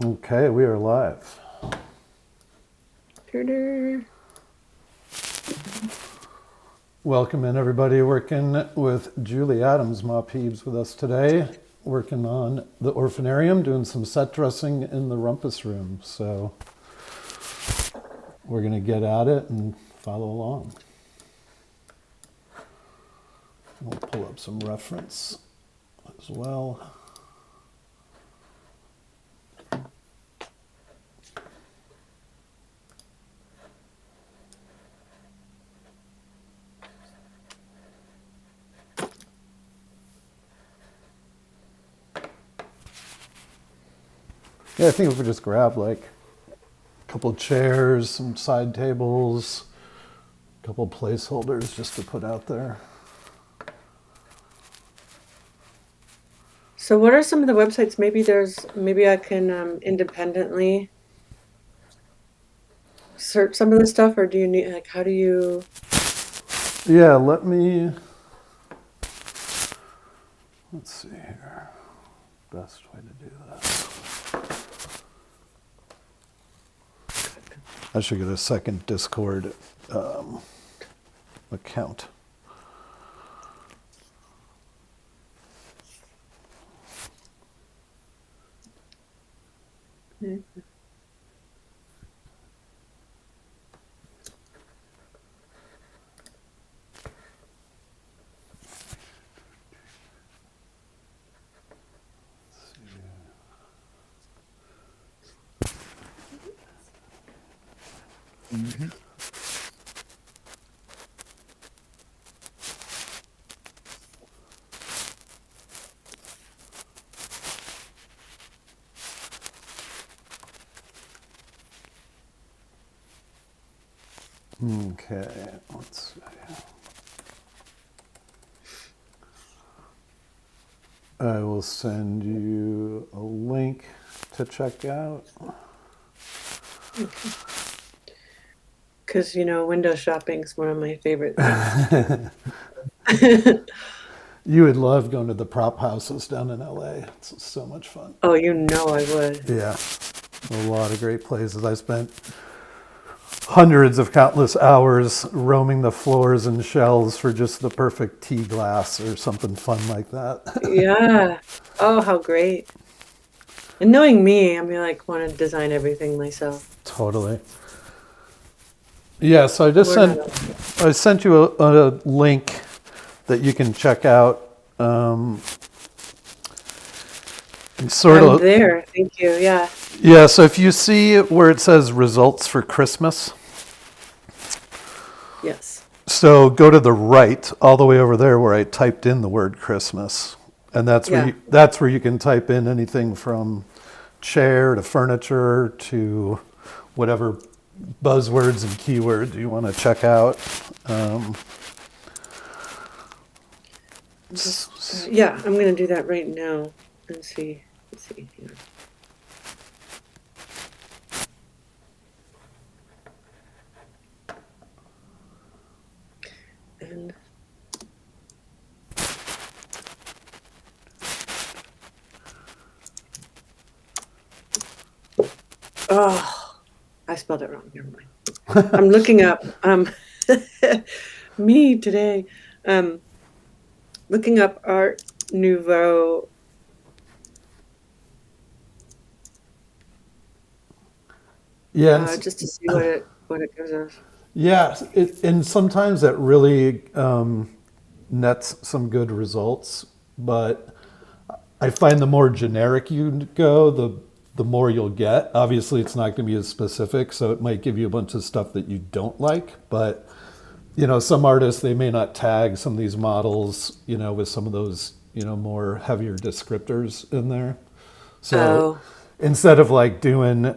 Okay, we are live. Welcome in, everybody. Working with Julie Adams, Ma Peeves, with us today. Working on the Orphanarium, doing some set dressing in the Rompus Room. So we're going to get at it and follow along. We'll pull up some reference as well. Yeah, I think if we just grab like a couple chairs, some side tables, a couple placeholders just to put out there. So what are some of the websites? Maybe I can independently search some of this stuff, or do you need, like, how do you? Yeah, let's see here. Best way to do this. I should get a second Discord account. Mm-hmm. Okay, let's see. I will send you a link to check out. Because window shopping is one of my favorite things. You would love going to the prop houses down in LA. It's so much fun. Oh, I would. Yeah, a lot of great places. I spent hundreds of countless hours roaming the floors and shelves for just the perfect tea glass or something fun like that. Yeah. Oh, how great. And knowing me, like, want to design everything myself. Totally. Yeah, so I sent you a link that you can check out. I'm there. Thank you. Yeah. Yeah, so if you see where it says results for Christmas, Yes. so go to the right, all the way over there where I typed in the word Christmas. And that's where you can type in anything from chair to furniture to whatever buzzwords and keywords you want to check out. Yeah, I'm going to do that right now and see. Let's see here. And oh, I spelled it wrong. Never mind. I'm looking up me today. Looking up Art Nouveau. Yeah, Just to see what it gives us. yeah, and sometimes that really nets some good results. But I find the more generic you go, the more you'll get. Obviously, it's not going to be as specific, so it might give you a bunch of stuff that you don't like. But some artists, they may not tag some of these models, with some of those, more heavier descriptors in there. So Oh, instead of like doing,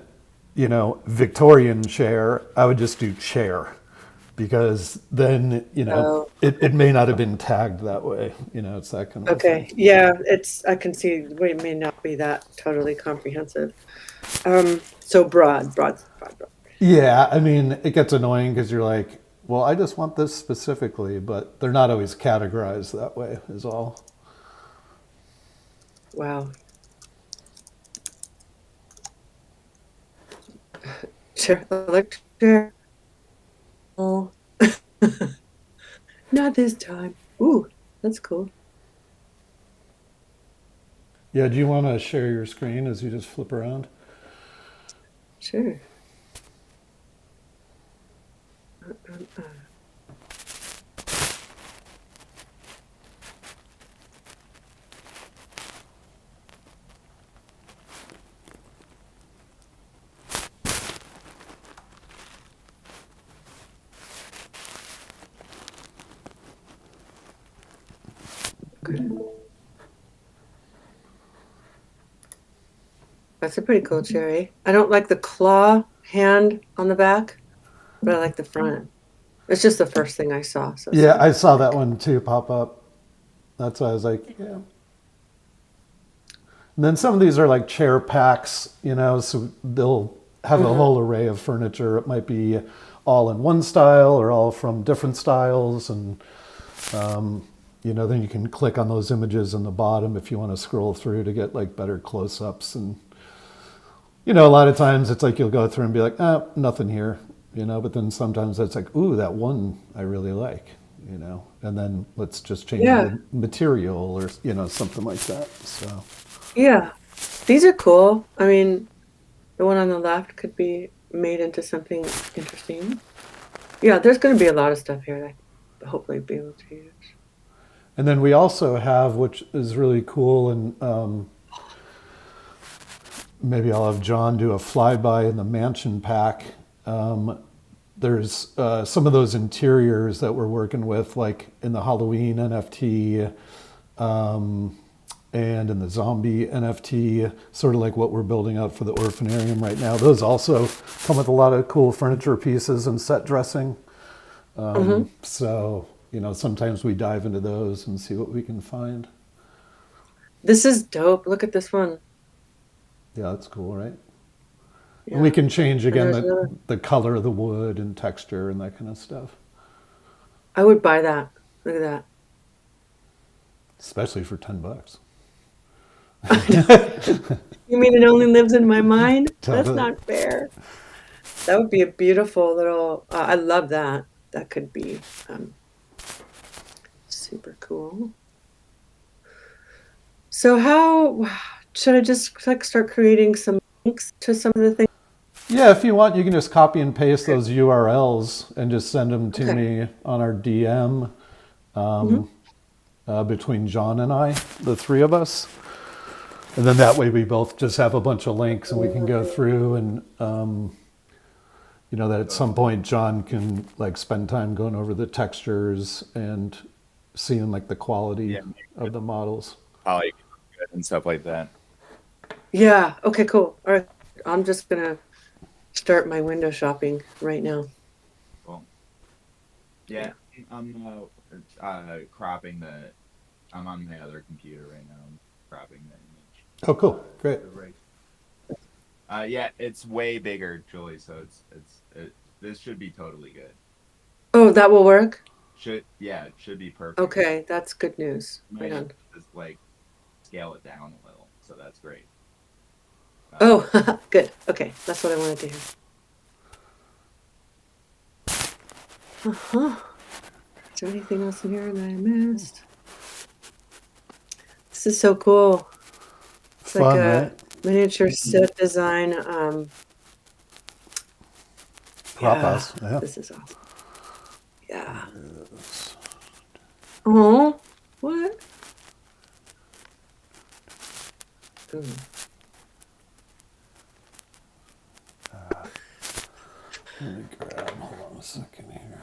Victorian chair, I would just do chair, because then, oh, it may not have been tagged that way. It's that kind of a thing. okay. Yeah, I can see it may not be that totally comprehensive. So broad. Yeah, I mean, it gets annoying because you're like, well, I just want this specifically, but they're not always categorized that way, is all. Wow. Chair, electric chair. Oh, not this time. Ooh, that's cool. Yeah, do you want to share your screen as you just flip around? Sure. Uh. Good. That's a pretty cool cherry. I don't like the claw hand on the back, but I like the front. It's just the first thing I saw, so it's Yeah, I saw that fantastic. one too pop up. That's why I was like, yeah. And then some of these are like chair packs, so they'll have a Mm-hmm. whole array of furniture. It might be all in one style or all from different styles. And, then you can click on those images in the bottom if you want to scroll through to get like better close ups. And, a lot of times it's like you'll go through and be like, nothing here, but then sometimes it's like, ooh, that one I really like, and then let's just change Yeah, the material or, something like that. So. yeah. These are cool. I mean, the one on the left could be made into something interesting. Yeah, there's going to be a lot of stuff here that I hopefully be able to use. And then we also have, which is really cool, and maybe I'll have John do a flyby in the mansion pack. There's some of those interiors that we're working with, like in the Halloween NFT and in the zombie NFT, sort of like what we're building out for the orphanarium right now. Those also come with a lot of cool furniture pieces and set dressing. Hmm. So, sometimes we dive into those and see what we can find. This is dope. Look at this one. Yeah, that's cool, right? And we Yeah. can change And again there's another. the color of the wood and texture and that kind of stuff, I would buy that. Look at that. especially for $10. You mean it only lives in my mind? That's Totally. not fair. That would be a beautiful little. I love that. That could be super cool. So how should I just like start creating some links to some of the things? Yeah, if you want, you can just copy and paste those URLs and just send them to Okay. me on our DM Hmm. between John and I, the three of us. And then that way we both just have a bunch of links and we can go through and, that at some point John can like spend time going over the textures and seeing like the quality Yeah, make of it the models. poly good and stuff like that. Yeah. Okay. Cool. All right. I'm just gonna start my window shopping right now. Cool. Yeah, I'm cropping the. I'm on my other computer right now. I'm cropping the image. Oh, cool. Great. The right. Yeah, it's way bigger, Julie. So this should be totally good. Oh, that will work. It should be perfect. Okay, that's good news. You Right might have on. to just like scale it down a little, so that's great. Oh, good. Okay, that's what I wanted to hear. Uh-huh. Is there anything else in here that I missed? This is so cool. It's like Fun, a right? miniature set design. Prop Yeah, house. Yeah. this is awesome. Yeah. Oh, what? Ooh. Let me grab, hold on a second here.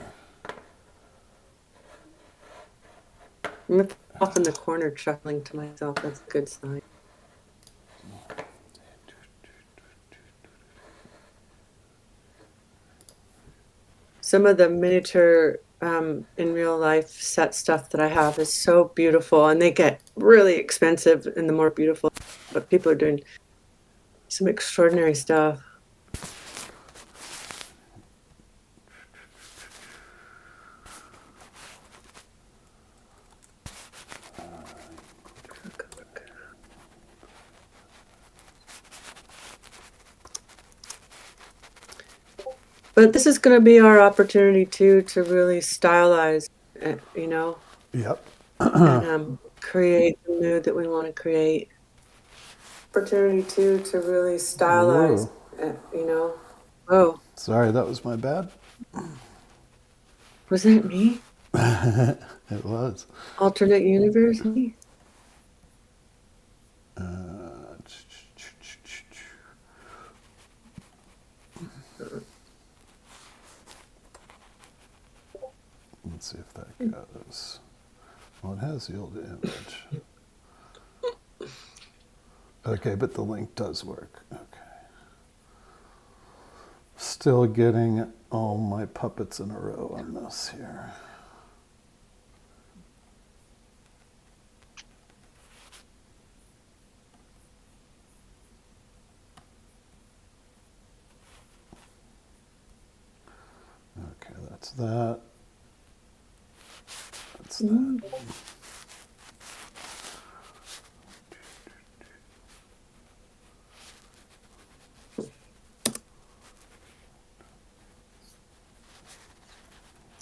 I'm off in the corner chuckling to myself. That's a good sign. Some of the miniature in real life set stuff that I have is so beautiful, and they get really expensive and the more beautiful, but people are doing some extraordinary stuff. But this is going to be our opportunity too to really stylize, you know, Yep. and create the mood that we want to create. Opportunity too to really stylize, you know. Oh, Sorry, that was my bad. was that me? It was. Alternate universe? Me? Let's see if that goes. Well, it has the old image. Okay, but the link does work. Okay. Still getting all my puppets in a row on this here. Okay, that's that. That's that.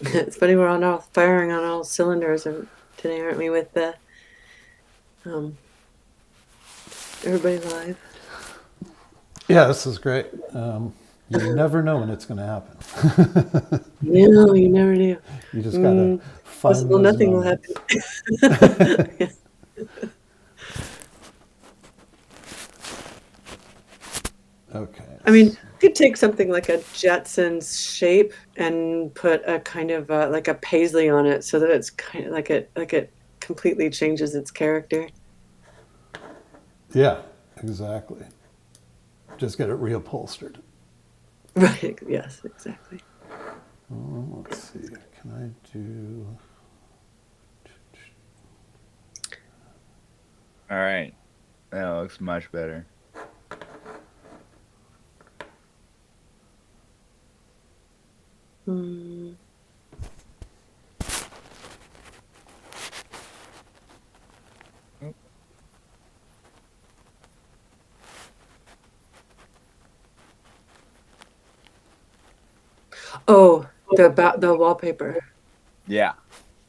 It's funny, we're all firing on all cylinders today, aren't we, with the everybody live? Yeah, this is great. You never know when it's going to happen. No, you never do. You just got to find Possible those nothing moments. will happen. Okay. I mean, you could take something like a Jetsons shape and put a kind of like a paisley on it, so that it's kind of like it completely changes its character. Yeah, exactly. Just get it reupholstered. Right. Yes. Exactly. Let's see. Can I do? All right. That looks much better. Hmm. Oh, the wallpaper. Yeah.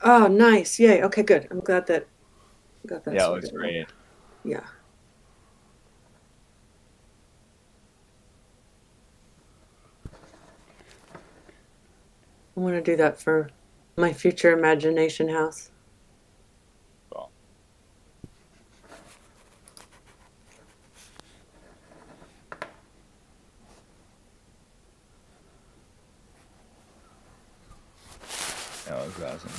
Oh, nice. Yay. Okay, good. I'm glad that got that Yeah, it sorted looks out. great. Yeah. I want to do that for my future imagination house. Cool. That looks awesome.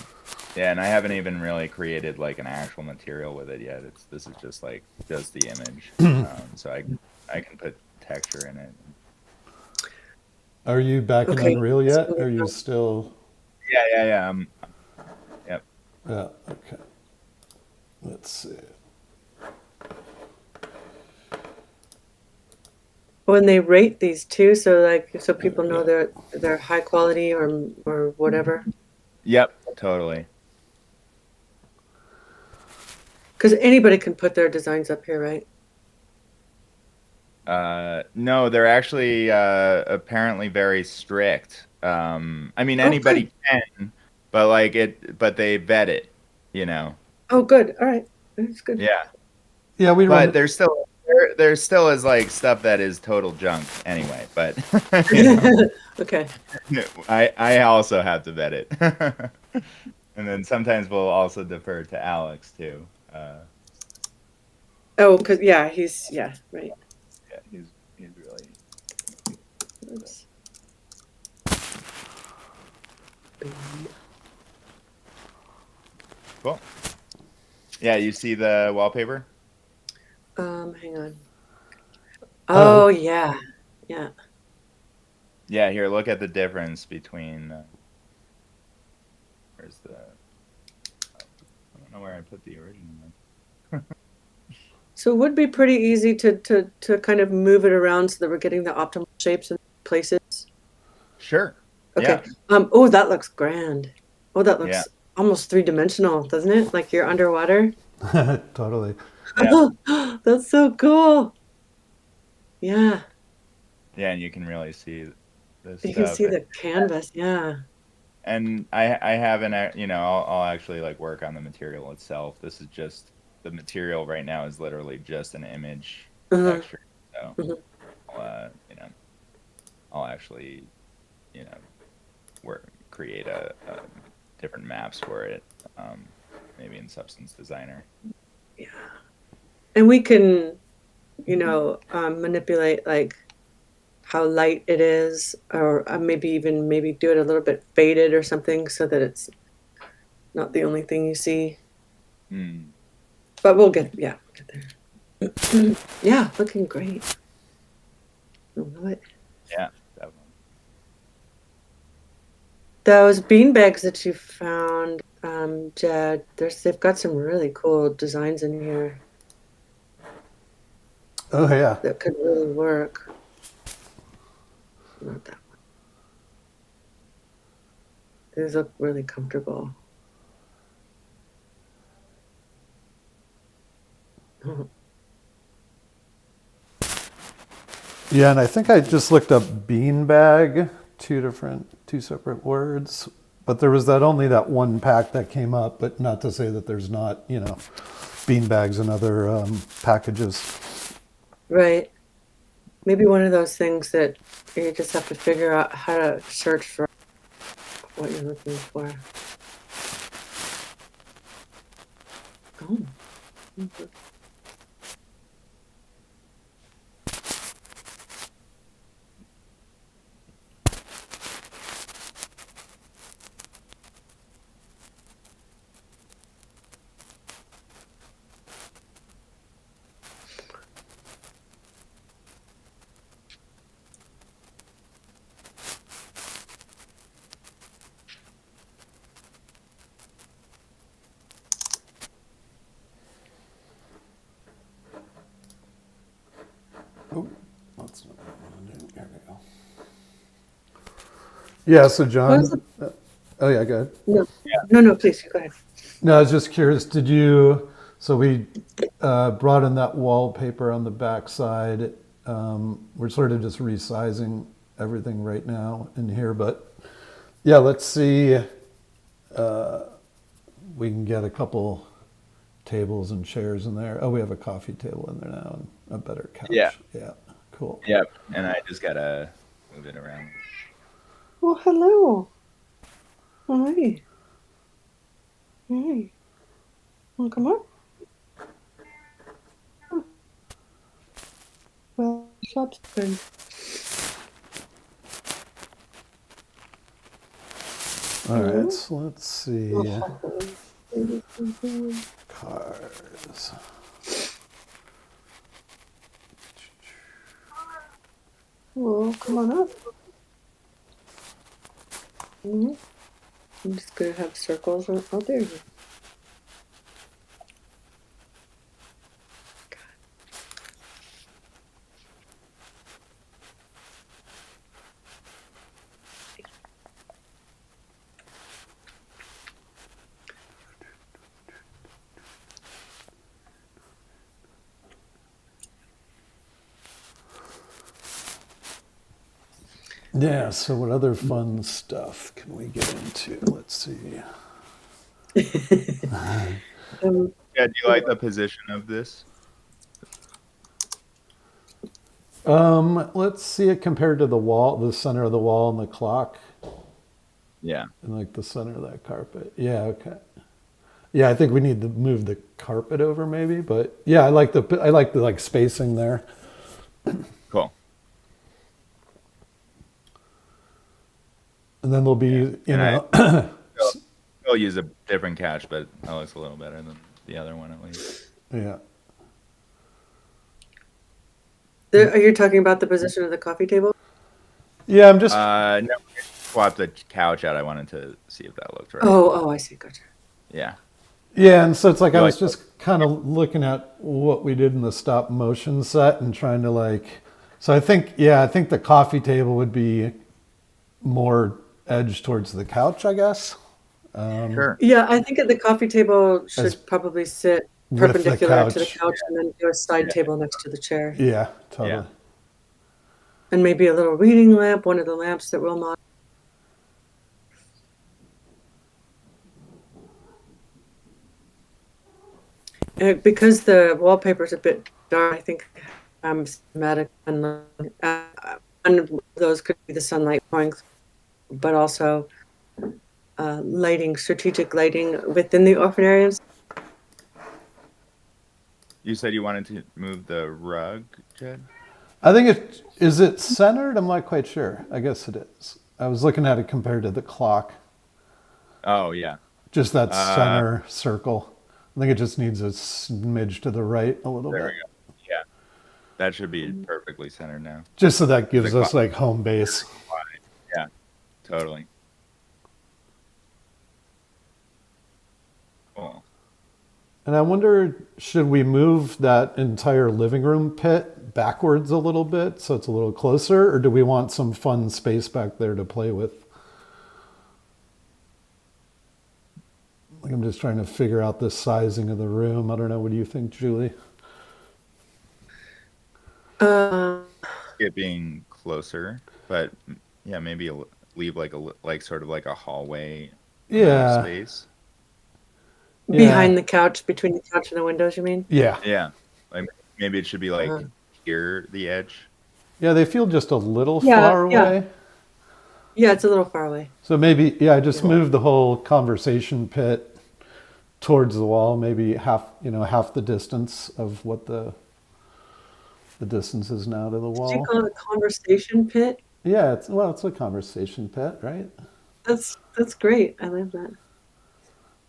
Yeah, and I haven't even really created like an actual material with it yet. This is just like just the image, so I can put texture in it. Are you back in Okay. Unreal yet? Or are you still? Yeah. Yep. Yeah. Okay. Let's see. When they rate these too, so people know they're high quality or whatever. Yep. Totally. Because anybody can put their designs up here, right? No, they're actually apparently very strict. I mean, anybody can, but they vet it, you know. Oh, good. All right. That's good. Yeah. Yeah, we run. But there still is like stuff that is total junk anyway. But Okay. I also have to vet it, and then sometimes we'll also defer to Alex too. Oh, because right. Yeah, he's really Oops. cool. Yeah, you see the wallpaper? Hang on. Oh, yeah. Yeah, here, look at the difference between. Where's the? I don't know where I put the original one. So it would be pretty easy to kind of move it around so that we're getting the optimal shapes and places. Sure. Okay. Yeah. Oh, that looks grand. Oh, that looks almost three-dimensional, doesn't it? Like you're underwater. Totally. Yeah. That's so cool. Yeah. Yeah, and you can really see this You can stuff. see the canvas, yeah. And I haven't, I'll actually like work on the material itself. This is just the material right now is literally just an image Uh-huh. texture. So Mhm. I'll actually, you know, create a different maps for it, maybe in Substance Designer. Yeah. And we can, manipulate like how light it is, or maybe do it a little bit faded or something so that it's not the only thing you see. Mm, But we'll get there. Yeah, looking great. I love it. yeah, definitely. Those bean bags that you found, Jed, they've got some really cool designs in here Oh yeah. that could really work. Not that one. These look really comfortable. Oh, Yeah, and I think I just looked up beanbag, two separate words. But there was only that one pack that came up, but not to say that there's not, beanbags and other packages. right. Maybe one of those things that you just have to figure out how to search for what you're looking for. Oh. Mhm. Oh, that's not what I want to do. Here we go. Yeah, so What was John, oh yeah, go ahead. no, please go ahead. No, I was just curious, so we brought in that wallpaper on the back side. We're sort of just resizing everything right now in here, but yeah, let's see. We can get a couple tables and chairs in there. Oh, we have a coffee table in there now and a better couch. Yeah. Yeah, cool. Yep. And I just gotta move it around. Well, hello. Hi. Hi. Want to come up? Oh. Well, shop's good. All right, so let's see. Oh. Cars. Well, come on up. I'm just gonna have circles. Oh, there you go. Yeah, so what other fun stuff can we get into? Let's see. Yeah, do you like the position of this? Let's see it compared to the wall, the center of the wall and the clock, Yeah. and like the center of that carpet. Yeah, okay. Yeah, I think we need to move the carpet over maybe, but yeah, I like the like spacing there. Cool. And then there'll be, I'll use a different couch, but that looks a little better than the other one at least. yeah. Are you talking about the position of the coffee table? Yeah, I'm just No, swap the couch out. I wanted to see if that looked right. Oh, I see. Gotcha. Yeah. Yeah, and so it's like You I like was just kind of looking at what we did in the stop motion set and trying to so I think the coffee table would be more edge towards the couch, I guess. Sure. Yeah, I think the coffee table should As- probably sit with the perpendicular to the couch. couch and then do a side table next to the chair. Yeah, totally. and maybe a little reading lamp, one of the lamps that we'll model. Because the wallpaper is a bit dark, I think schematic and one of those could be the sunlight pouring through, but also lighting, strategic lighting within the orphan areas. You said you wanted to move the rug, Jed? I think is it centered? I'm not quite sure. I guess it is. I was looking at it compared to the clock. Oh yeah. Just that center circle. I think it just needs a smidge to the right a little There bit. we go. Yeah. That should be perfectly centered now. Just so that gives us like home base. Yeah, totally. Cool. And I wonder, should we move that entire living room pit backwards a little bit so it's a little closer, or do we want some fun space back there to play with? Like, I'm just trying to figure out the sizing of the room. I don't know. What do you think, Julie? It being closer, but yeah, maybe leave like sort of like a hallway space. Behind the couch, between the couch and the windows, you mean? Yeah. Yeah. Like maybe it should be like here, the edge. Yeah, they feel just a little far away. Yeah, it's a little far away. So maybe, just move the whole conversation pit towards the wall, maybe half the distance of what the distance is now to the wall. Did you call it a conversation pit? Yeah, it's a conversation pit, right? That's great. I love that.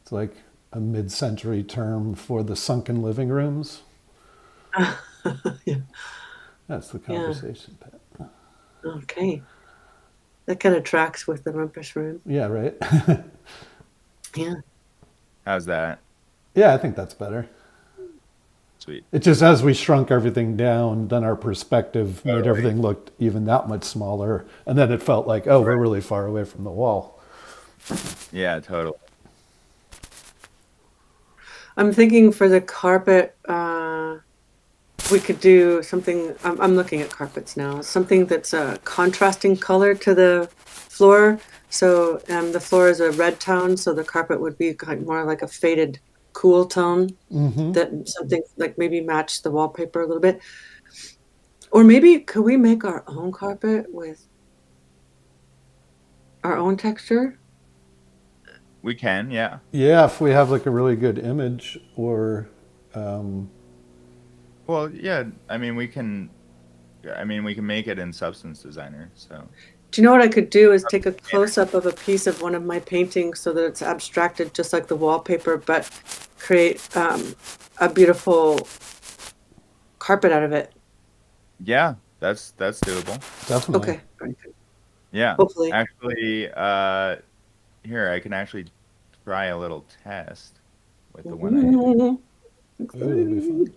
It's like a mid-century term for the sunken living rooms. Yeah. That's the conversation pit. Okay. That kind of tracks with the Rompus Room. Yeah, right? Yeah. How's that? Yeah, I think that's better. Sweet. It just, as we shrunk everything down, then our perspective made everything look even that much smaller. And then it felt like, we're really far away from the wall. Yeah, totally. I'm thinking for the carpet, we could do something. I'm looking at carpets now. Something that's a contrasting color to the floor. So the floor is a red tone, so the carpet would be more like a faded, cool tone. Mm-hmm. That something like maybe match the wallpaper a little bit. Or maybe could we make our own carpet with our own texture? We can, yeah. Yeah, if we have like a really good image or... Well, yeah, I mean, we can make it in Substance Designer, so. Do you know what I could do is take a close-up of a piece of one of my paintings so that it's abstracted just like the wallpaper, but create a beautiful carpet out of it. Yeah, that's doable. Definitely. Okay. Very good. Yeah. Hopefully. Actually, here, I can actually try a little test with the one I Ooh, that'd be fun.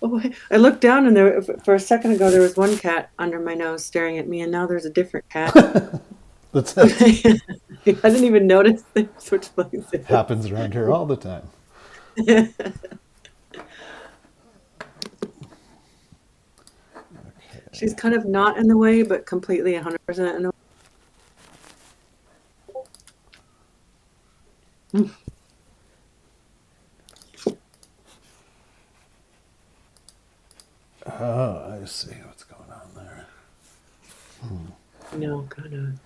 Oh, I looked down and there for a second ago there was one cat under my nose staring at me, and now there's a different cat. That's it. I didn't even notice they switched places. Happens around here all the time. She's kind of not in the way, but completely 100% in the way. Oh, I see what's going on there. No, kind of.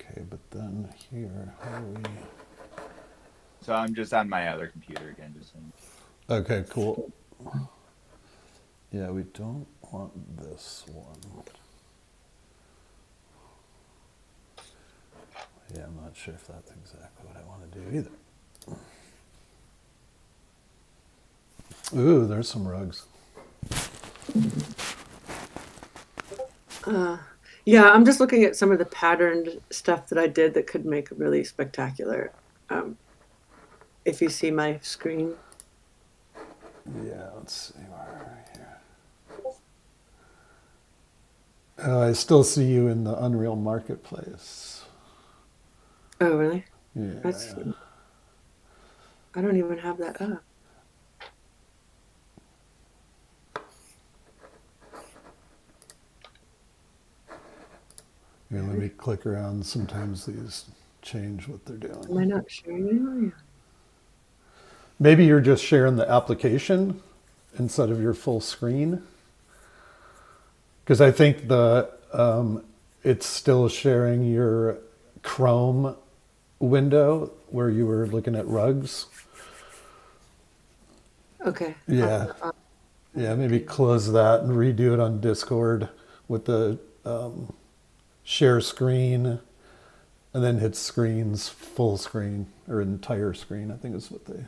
Okay, but then here, how do we... So I'm just on my other computer again, just saying. Okay, cool. Yeah, we don't want this one. Yeah, I'm not sure if that's exactly what I want to do either. Ooh, there's some rugs. Yeah, I'm just looking at some of the patterned stuff that I did that could make it really spectacular. If you see my screen. Yeah, let's see where are we here. I still see you in the Unreal Marketplace. Oh, really? Yeah. That's. I don't even have that up. Here, let me click around. Sometimes these change what they're doing. Am I not sharing anymore? Maybe you're just sharing the application instead of your full screen. Because I think it's still sharing your Chrome window where you were looking at rugs. Okay. Yeah. Yeah, maybe close that and redo it on Discord with the share screen, and then hit screens, full screen, or entire screen, I think is what they...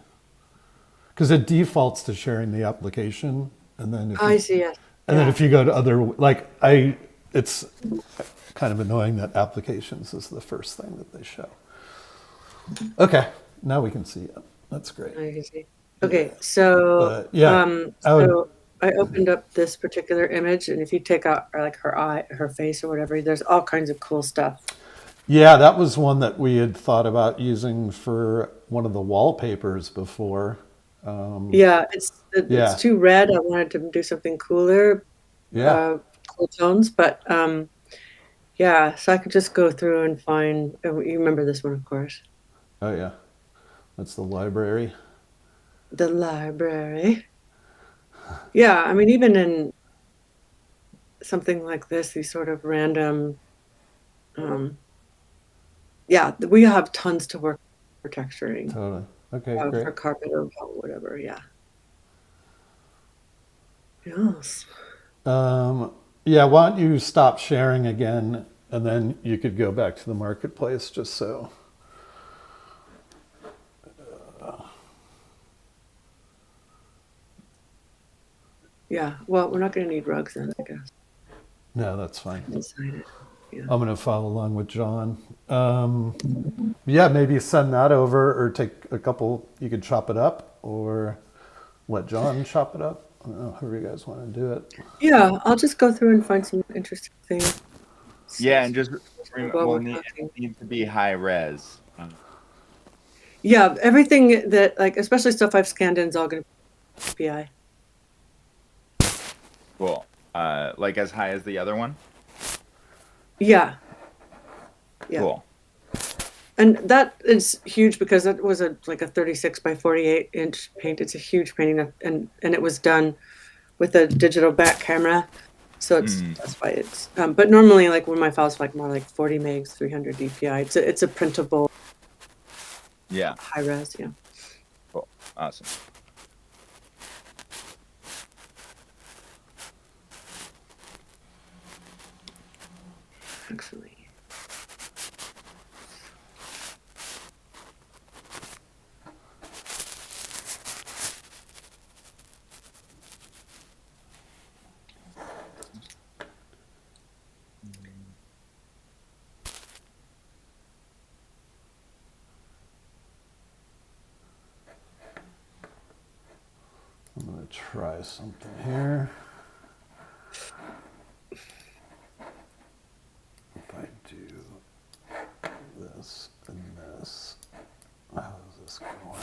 Because it defaults to sharing the application, and then if I you, see, yes. and then if you go to other, it's kind of annoying that applications is the first thing that they show. Okay, now we can see it. That's great. I can see. Okay, so so I opened up this particular image, and if you take out like her eye, her face, or whatever, there's all kinds of cool stuff. Yeah, that was one that we had thought about using for one of the wallpapers before. Yeah, it's too red. I wanted to do something cooler, cool tones, but yeah. So I could just go through and find. Oh, you remember this one, of course. Oh yeah, that's the library. The library. Yeah, I mean, even in something like this, these sort of random. Yeah, we have tons to work for texturing. Totally. Okay, great. For carpet or whatever. Yeah. Yes. Yeah, why don't you stop sharing again, and then you could go back to the marketplace just so. Yeah, well, we're not going to need rugs then, I guess. No, that's fine. Inside it. Yeah. I'm going to follow along with John. Yeah, maybe send that over, or take a couple. You could chop it up, or let John chop it up. I don't know, however you guys want to do it. Yeah, I'll just go through and find some interesting things. Yeah, and just we'll need to be high res. Yeah, everything that, like, especially stuff I've scanned in is all going to be PI. Cool. Like as high as the other one? Yeah. Yeah. Cool. And that is huge because it was like a 36 by 48 inch paint. It's a huge painting, and it was done with a digital back camera. So that's why it's. But normally, like when my files like more like 40 megs, 300 DPI. It's a printable. Yeah. High res. Yeah. Cool. Awesome. Actually. I'm going to try something here. If I do this and this, how is this going to work?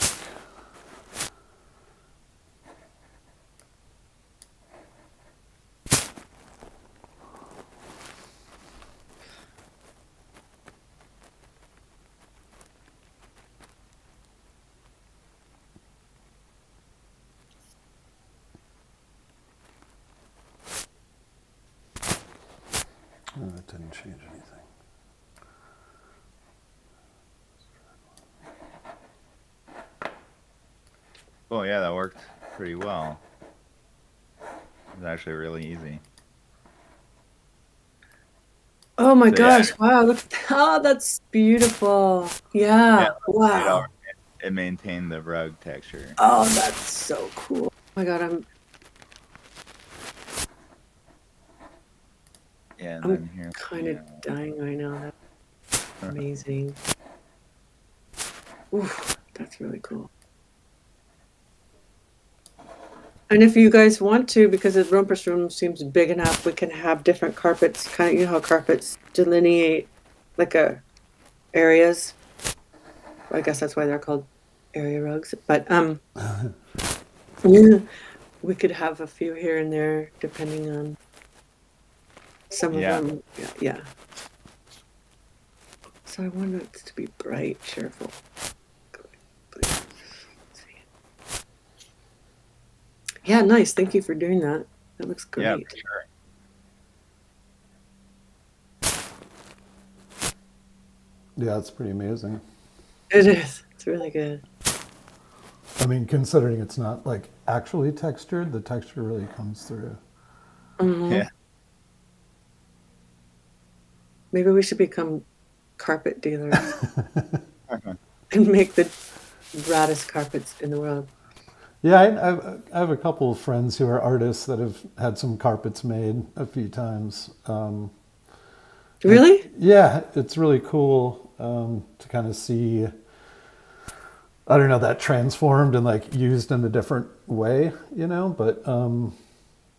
Oh, that didn't change anything. Oh yeah, that worked pretty well. It was actually really easy. Oh my gosh! Wow! Look! Oh, that's beautiful. Yeah. Wow. It maintained the rug texture. Oh, that's so cool. Oh my God, Yeah, and I'm then here. kind of dying right now. That's amazing. Oof, that's really cool. And if you guys want to, because the Rompus Room seems big enough, we can have different carpets, kind of, you know how carpets delineate like areas. I guess that's why they're called area rugs. But yeah, we could have a few here and there depending on some of Yeah. them. Yeah. So I want it to be bright, cheerful. Yeah, nice. Thank you for doing that. That looks Yeah, great. for sure. Yeah, it's pretty amazing. It is. It's really good. I mean, considering it's not like actually textured, the texture really comes through. Mhm. Yeah. Maybe we should become carpet dealers and make the raddest carpets in the world. Yeah, I have a couple of friends who are artists that have had some carpets made a few times. Really? Yeah, it's really cool to kind of see, I don't know, that transformed and like used in a different way, you know? But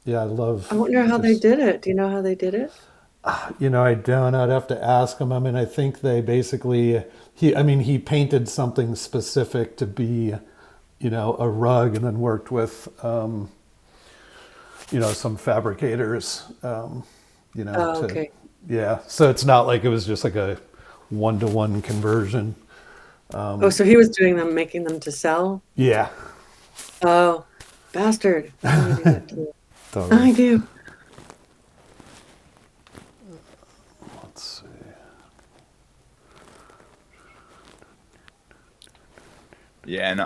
yeah, I love. I wonder how they just- did it. Do you know how they did it? You know, I don't. I'd have to ask him. I mean, I think they basically he painted something specific to be, you know, a rug, and then worked with, you know, some fabricators, you know, Oh, to okay. yeah. So it's not like it was just like a 1-to-1 conversion. Oh, so he was doing them, making them to sell? Yeah, Oh, bastard. I want to do that too. totally. I do. Let's see. Yeah, and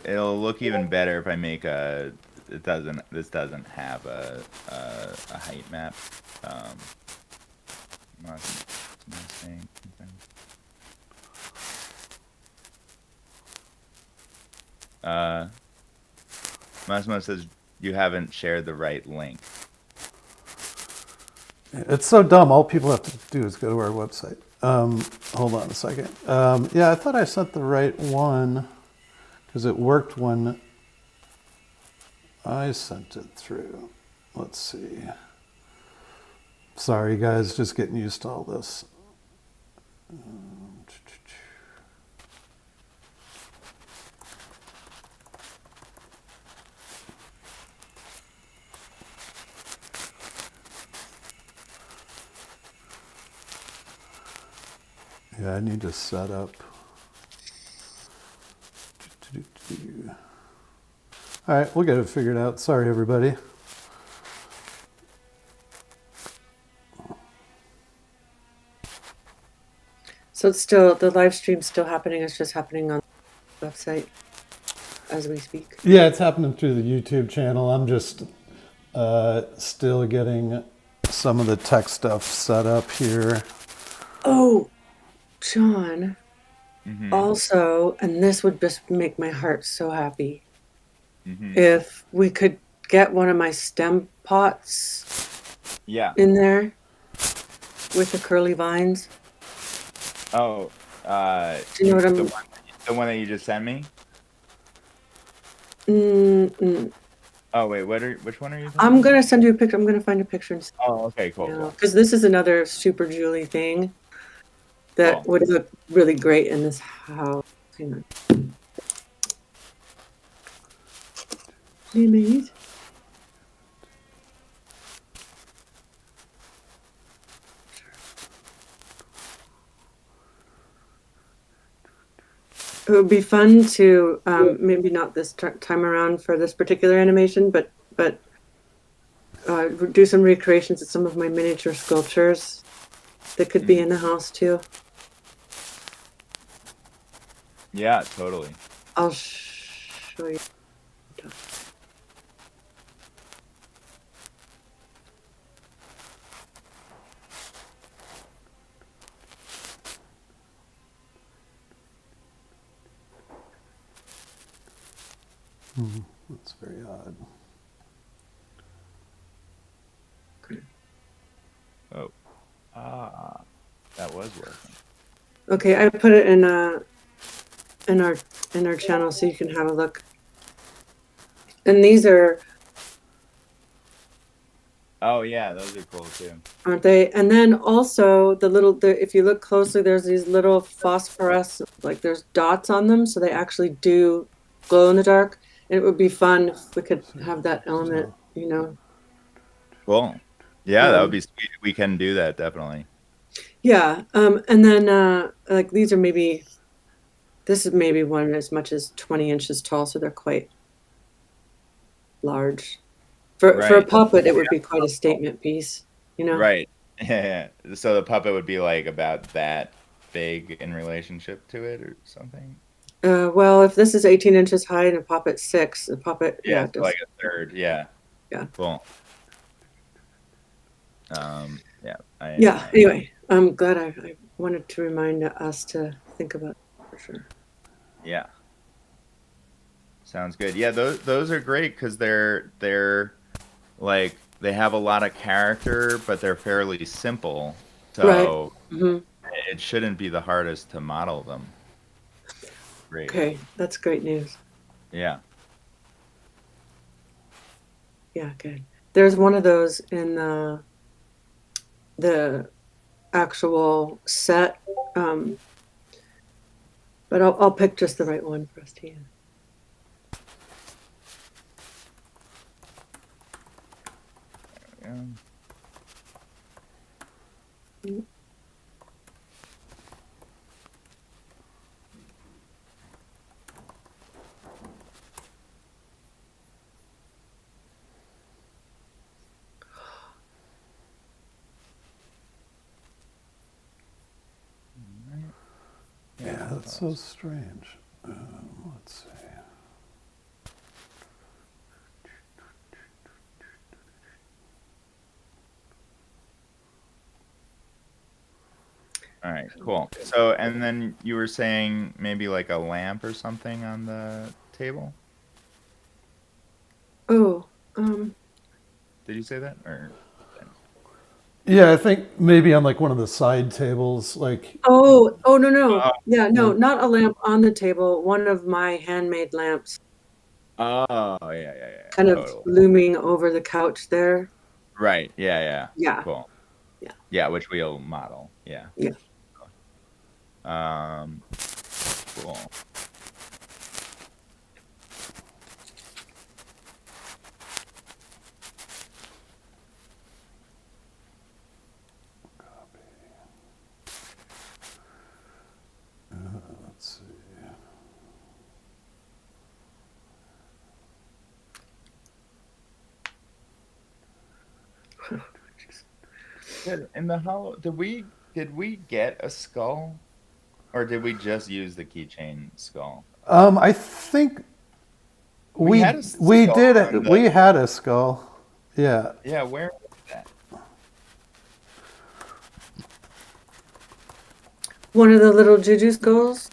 it'll look even better if I make this doesn't have a height map. Am I saying something? Massimo says you haven't shared the right link. It's so dumb. All people have to do is go to our website. Hold on a second. Yeah, I thought I sent the right one because it worked when I sent it through. Let's see. Sorry, guys, just getting used to all this. Yeah, I need to set up. All right, we'll get it figured out. Sorry, everybody. So it's still, the live stream's still happening. It's just happening on the website as we speak. Yeah, it's happening through the YouTube channel. I'm just still getting some of the tech stuff set up here. Oh, John. Mm-hmm. Also, and this would just make my heart so happy, Mm-hmm. if we could get one of my stem pots Yeah. in there with the curly vines. Oh, Do you know what I'm? the one that you just sent me? Mm-mm. Oh wait, which one are you? I'm gonna send you a picture. I'm gonna find a picture and Oh, okay, cool. because this is another Super Julie thing that Cool. would look really great in this house. Hang on. Hey, mate. It would be fun to maybe not this time around for this particular animation, but do some recreations of some of my miniature sculptures that could be in the house too. Yeah, totally. I'll show you. That's very odd. Okay, I put it in in our channel so you can have a look. And these are, Oh yeah, those are cool too. aren't they? And then also if you look closely, there's these little phosphorescent, like there's dots on them, so they actually do glow in the dark. And it would be fun if we could have that element, you know. Cool. Yeah, that would be sweet. We can do that definitely. Yeah. And then like these are maybe, this is maybe one as much as 20 inches tall, so they're quite large. For a Right. puppet, it would be quite a statement piece, you know. Right. Yeah. So the puppet would be like about that big in relationship to it or something. Well, if this is 18 inches high and a puppet 6, the puppet, Yeah, yeah, it so does. like a third. Yeah. Yeah. Cool. Yeah. Yeah. Anyway, I'm glad I wanted to remind us to think about that for sure. Yeah. Sounds good. Yeah, those are great because they're like they have a lot of character, but they're fairly simple. Right. So Hmm. it shouldn't be the hardest to model them. Great. Okay, that's great news. Yeah. Yeah, good. There's one of those in the actual set, but I'll pick just the right one for us to use. Yeah. Yeah, that's so strange. Let's see. All right, cool. So, and then you were saying maybe like a lamp or something on the table? Oh, Did you say that? Or Yeah, I think maybe on like one of the side tables, like oh, no. Yeah, no, yeah. not a lamp on the table. One of my handmade lamps, oh, yeah. kind of Totally. looming over the couch there. Right. Yeah. Yeah, Cool. yeah, Yeah, which we'll model. Yeah. yeah. Cool. Let's see. In the hollow, did we get a skull, or did we just use the keychain skull? I think We had a skull on we had a skull. Yeah. Yeah, where was that? One of the little juju skulls,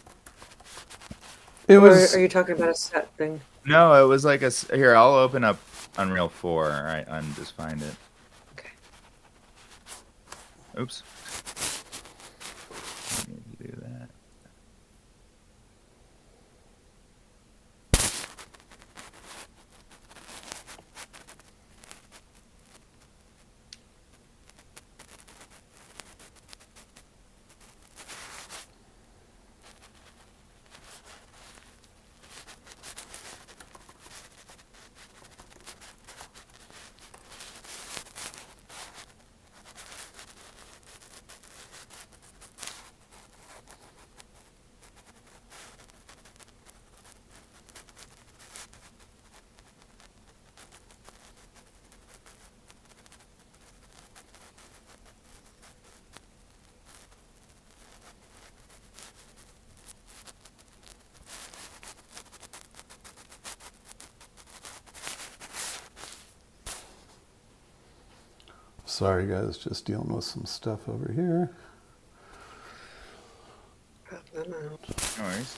It or was are you talking about a set thing? No, it was like here. I'll open up Unreal 4. All right, and just find it. Okay. Oops. I need to do that. sorry guys, just dealing with some stuff over here. No worries.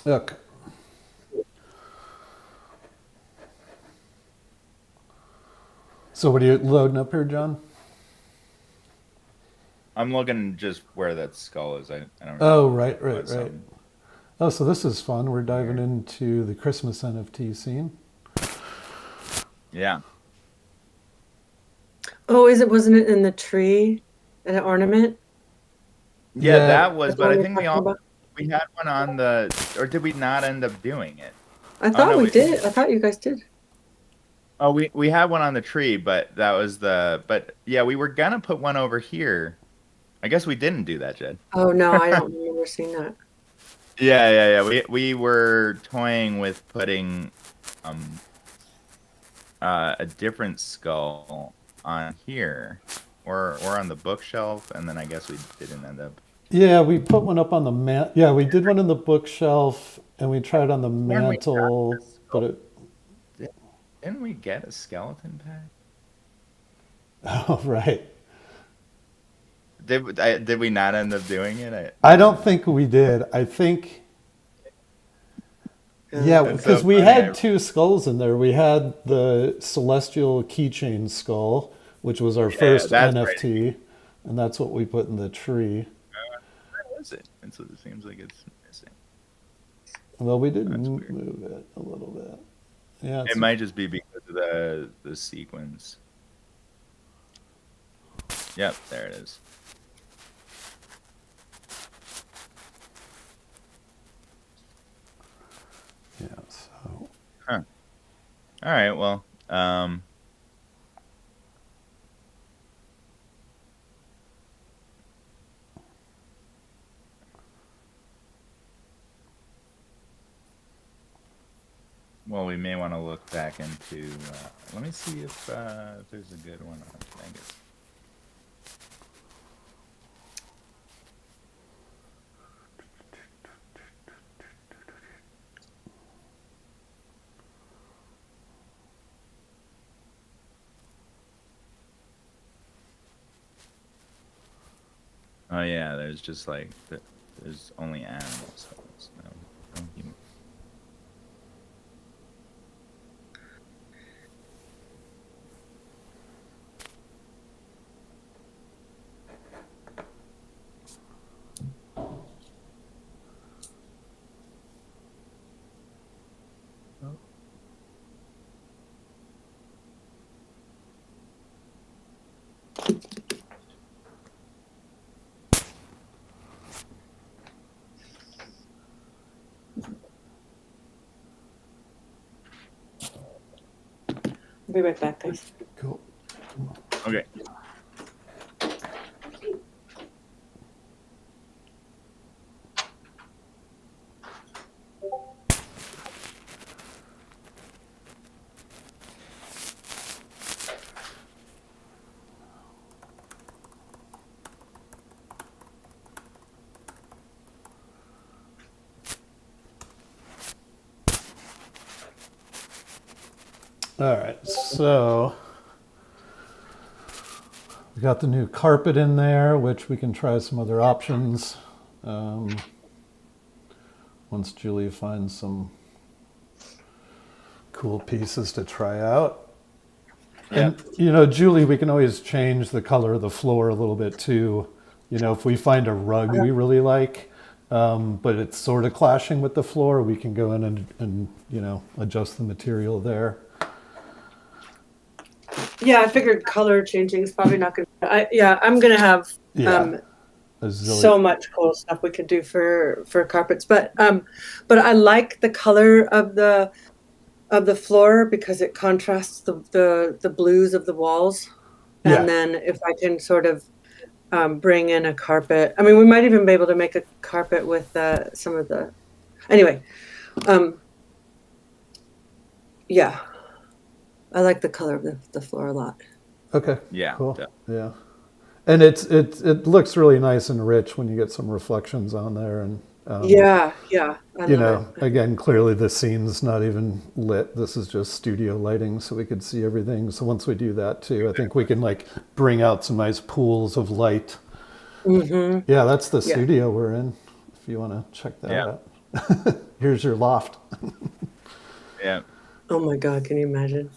Okay. So what are you loading up here, John? I'm looking just where that skull is. I don't Oh, know right. what some Oh, so this is fun. We're diving weird. into the Christmas NFT scene. Yeah. Oh, wasn't it in the tree? An ornament? Yeah, Yeah, that was, That's the but one I you're think talking about? we had one on the, or did we not end up doing it? I Oh thought no, we did. I thought you guys did. we had one on the tree, but that was but yeah, we were gonna put one over here. I guess we didn't do that, Jed. Oh no, I don't remember seeing that. Yeah. We were toying with putting um a different skull on here or on the bookshelf, and then I guess we didn't end up. yeah, we put one up on the Yeah, we did one in the bookshelf, and we tried on the When we got mantle, this but skull, it. didn't we get a skeleton pack? Oh, right. Did we not end up doing it? I don't think we did. I think. Yeah, That's so because we funny. had two skulls in there. We had the celestial keychain skull, which was our Yeah, first that's right. NFT, and that's what we put in the tree. Where was it? And so it seems like it's missing. Well, we did That's weird. move it a little bit. Yeah, It might just be because of the sequence. Yep, there it is. yeah. So Huh. All right. Well, we may want to look back into. Let me see if there's a good one on Vegas. Oh yeah, there's just like there's only animals. So no human. I'll be right back, guys. cool. Okay. All right, so we got the new carpet in there, which we can try some other options. Once Julie finds some cool pieces to try out. Yeah. And, you know, Julie, we can always change the color of the floor a little bit too. You know, if we find a rug we really like, but it's sort of clashing with the floor, we can go in and you know, adjust the material there. Yeah, I figured color changing is probably not gonna. I'm gonna have Yeah. so much cool stuff we could do for carpets, but I like the color of the floor because it contrasts the blues of the walls, and Yeah. then if I can sort of bring in a carpet. I mean, we might even be able to make a carpet with some of the. Anyway, yeah, I like the color of the floor a lot. Okay. Yeah. Cool. Definitely. Yeah. And it looks really nice and rich when you get some reflections on there, and Yeah, I you love know, it. again, clearly the scene's not even lit. This is just studio lighting, so we could see everything. So once we do that too, I think we can like bring out some nice pools of light. Mm-hmm. Yeah, that's the Yeah. studio we're in. If you want to check that Yeah. out. Here's your loft. Yeah. Oh my God, can you imagine?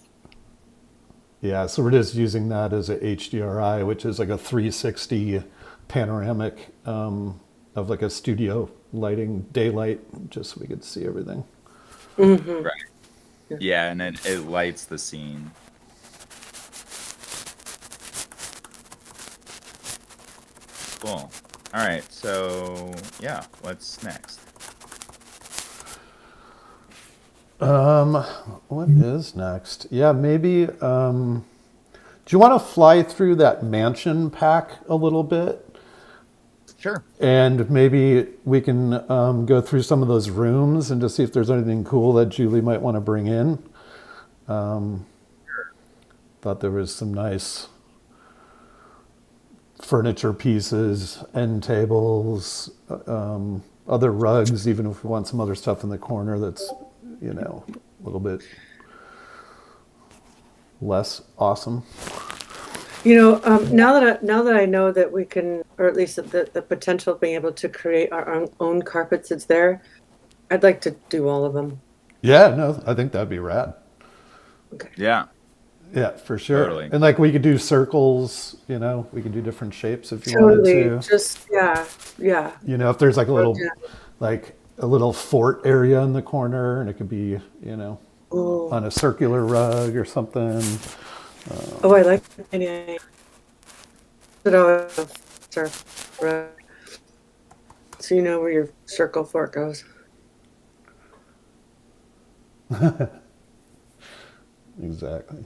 Yeah, so we're just using that as a HDRI, which is like a 360 panoramic of like a studio lighting, daylight, just so we could see everything. Hmm. Right. Yeah, and it lights the scene. Cool. All right. So yeah, what's next? What is next? Yeah, maybe. Do you want to fly through that mansion pack a little bit? Sure. And maybe we can go through some of those rooms and just see if there's anything cool that Julie might want to bring in. Thought there was some nice furniture pieces, end tables, other rugs, even if we want some other stuff in the corner that's, a little bit less awesome. Now that I know that we can, or at least the potential of being able to create our own carpets is there, I'd like to do all of them. Yeah, no, I think that'd be rad. Okay. Yeah. Yeah, for sure. Totally. And like we could do circles, we could do different shapes if you wanted Totally. to. Just yeah. If there's like Yeah. a little fort area in the corner, and it could be, Oh, on a circular rug or something. I like the idea. But right. So you know where your circle fork goes. Exactly.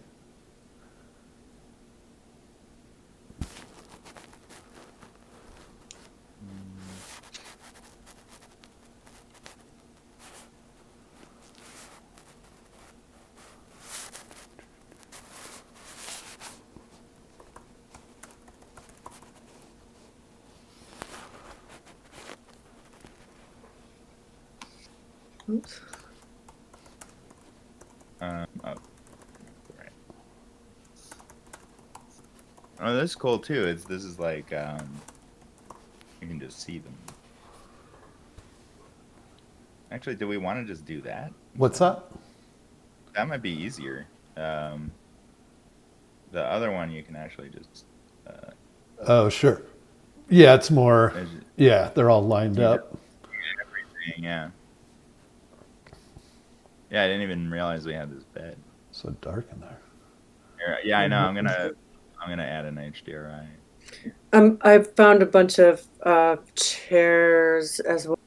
Oops. Oh, right. Oh, that's cool too. This is like you can just see them. Actually, do we want to just do that? What's that? That might be easier. The other one you can actually just. Oh, sure. Yeah, it's more. There's just- Yeah, they're all lined you up. everything, yeah. Yeah, I didn't even realize we had this bed. So dark in there. Yeah, I know. I'm gonna add an HDRI. I've found a bunch of chairs as well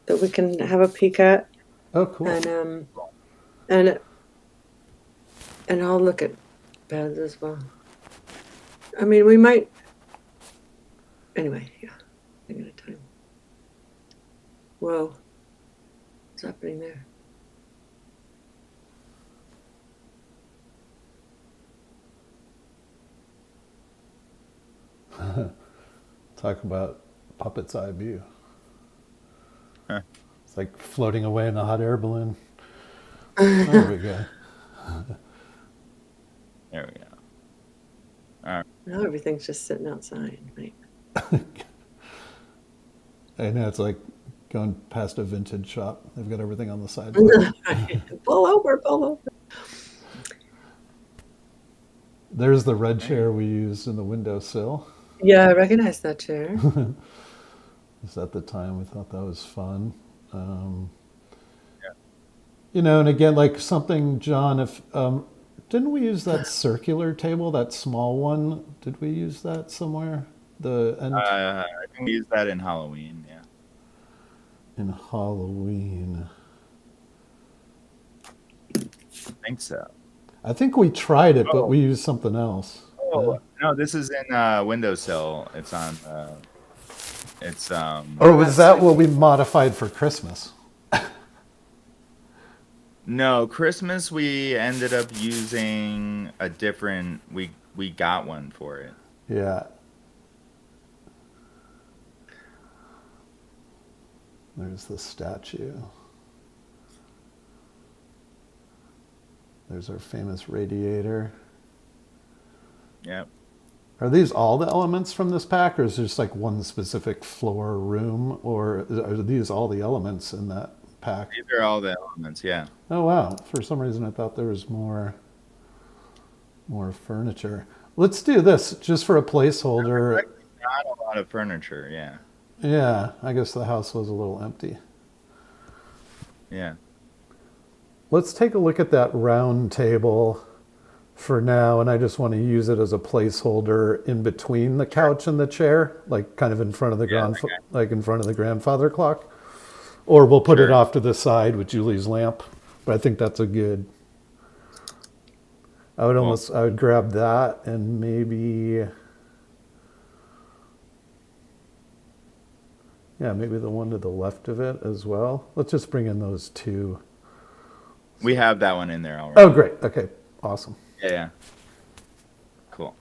that we can have a peek at, Oh, cool. and I'll look at beds as well. I mean, we might. Anyway, yeah. Thing at a time. Whoa, what's happening there? Talk about Puppets eye view. Huh. It's like floating away in a hot air balloon. There we go. There we go. All right. Now everything's just sitting outside, right? I know, it's like going past a vintage shop. They've got everything on the side. Pull over. There's the red chair we used in the windowsill. Yeah, I recognize that chair. Because at the time we thought that was fun. Yeah. And again, like something, John, if didn't we use that circular table, that small one? Did we use that somewhere? I think we use that in Halloween. Yeah. In Halloween. I think so. I think we tried it, but we used something else. Oh no, this is in windowsill. It's on. It's Or was that what we modified for Christmas? No, Christmas we ended up using a different. We got one for it. Yeah. There's the statue. There's our famous radiator. Yep. Are these all the elements from this pack, or is there just like one specific floor or room, or are these all the elements in that pack? These are all the elements, yeah. Oh wow! For some reason, I thought there was more furniture. Let's do this just for a placeholder. Not a lot of furniture, yeah. Yeah, I guess the house was a little empty. Yeah. Let's take a look at that round table for now, and I just want to use it as a placeholder in between the couch and the chair, like kind of in front of the like in front of the grandfather clock. Or we'll put it off to the side with Julie's lamp. But I think that's a good. I would grab that and maybe. Yeah, maybe the one to the left of it as well. Let's just bring in those two. We have that one in there already. Oh, great. Okay, awesome. Yeah. Cool.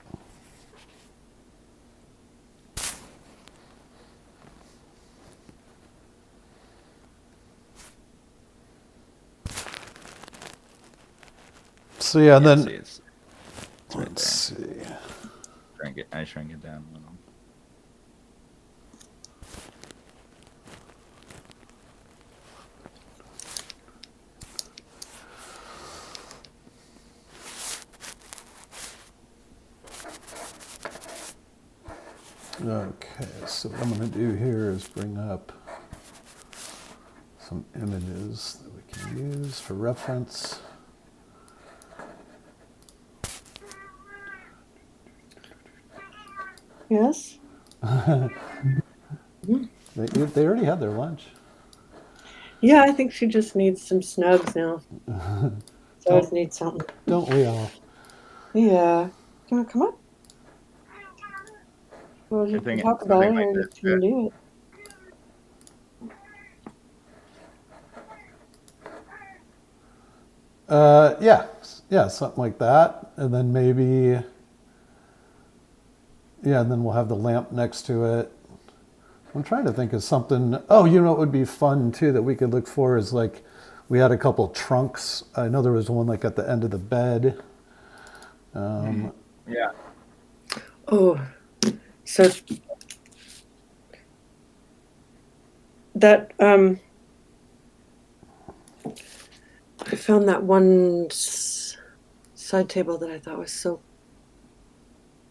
So yeah, and then See, it's right let's see. I shrink it down a little. Okay, so what I'm going to do here is bring up some images that we can use for reference. Yes. They already had their lunch. Yeah, I think she just needs some snugs now. She always needs something. Don't we all? Yeah. You want to come up? Well, you can talk about it or you can do it. Yeah, something like that. And then maybe, yeah, and then we'll have the lamp next to it. I'm trying to think of something. Oh, you know what would be fun too that we could look for is like, we had a couple trunks. I know there was one like at the end of the bed. Yeah. Oh, so that I found that one side table that I thought was so.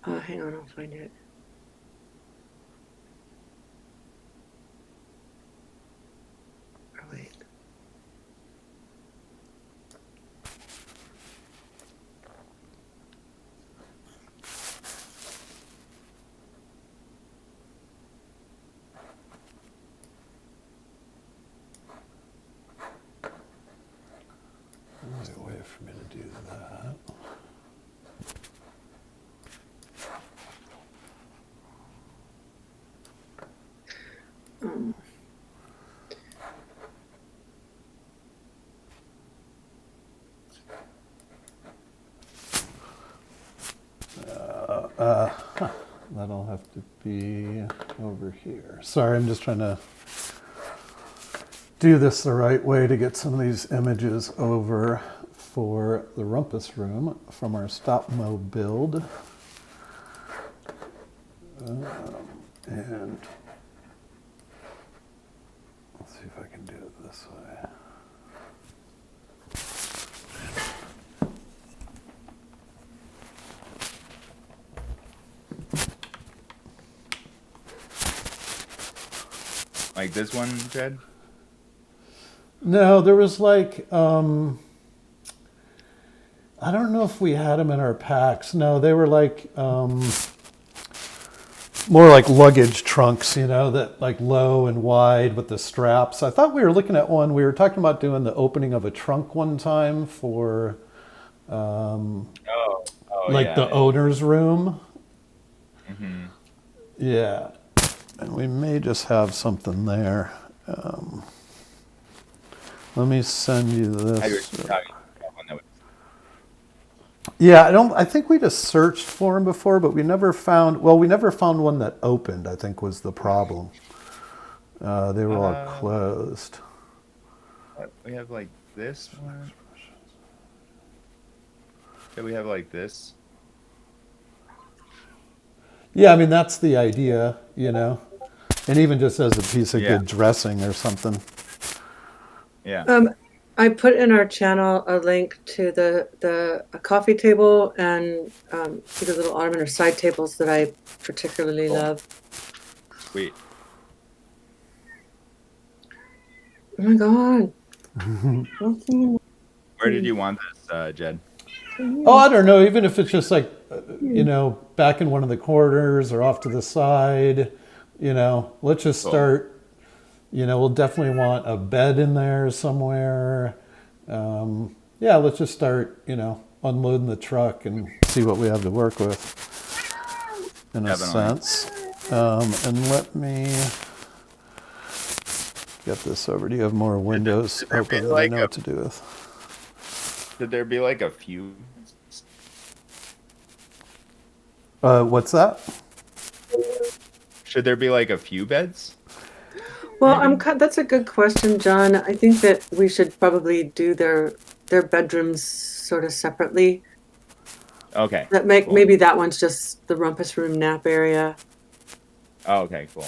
Hang on, I'll find it. Oh wait. There's a way for me to do that. That'll have to be over here. Sorry, I'm just trying to do this the right way to get some of these images over for the Rompus Room from our stop mo build. And let's see if I can do it this way. Like this one, Jed? No, there was like, I don't know if we had them in our packs. No, they were like, more like luggage trunks, you know, that like low and wide with the straps. I thought we were looking at one. We were talking about doing the opening of a trunk one time for, the owner's room. Mm-hmm. Yeah. And we may just have something there. Let me send you this. Yeah, I think we just searched for them before, but we never found one that opened, I think was the problem. They were all closed. We have like this one. Yeah, we have like this. Yeah, I mean, that's the idea, you know? And even just as a piece of Yeah. good dressing or something. Yeah. I put in our channel a link to a coffee table and the little ottoman or side tables that I particularly Cool. love. Sweet. Oh my god! Where did you want this, Jed? Oh, I don't know. Even if it's just like, you know, back in one of the corners or off to the side, you know, let's just Cool. start. You know, we'll definitely want a bed in there somewhere. Yeah, let's just start, you know, unloading the truck and see what we have to work with in a Definitely. sense. And let me get this over. Do you have more windows Should there be open that I know what to do with? Should there be like a few? What's that? Should there be like a few beds? Well, that's a good question, John. I think that we should probably do their bedrooms sort of separately. Okay. That make cool. maybe that one's just the Rompus Room nap area. Oh, okay, cool.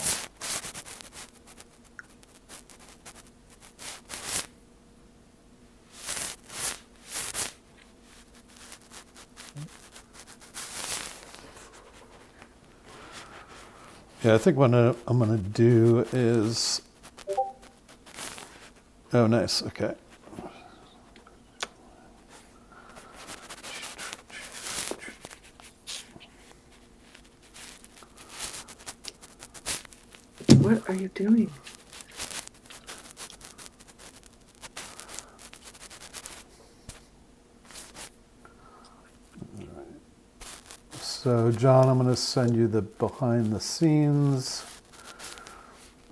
Yeah, I think what I'm going to do is. Oh, nice. Okay. What are you doing? So, John, I'm going to send you the behind the scenes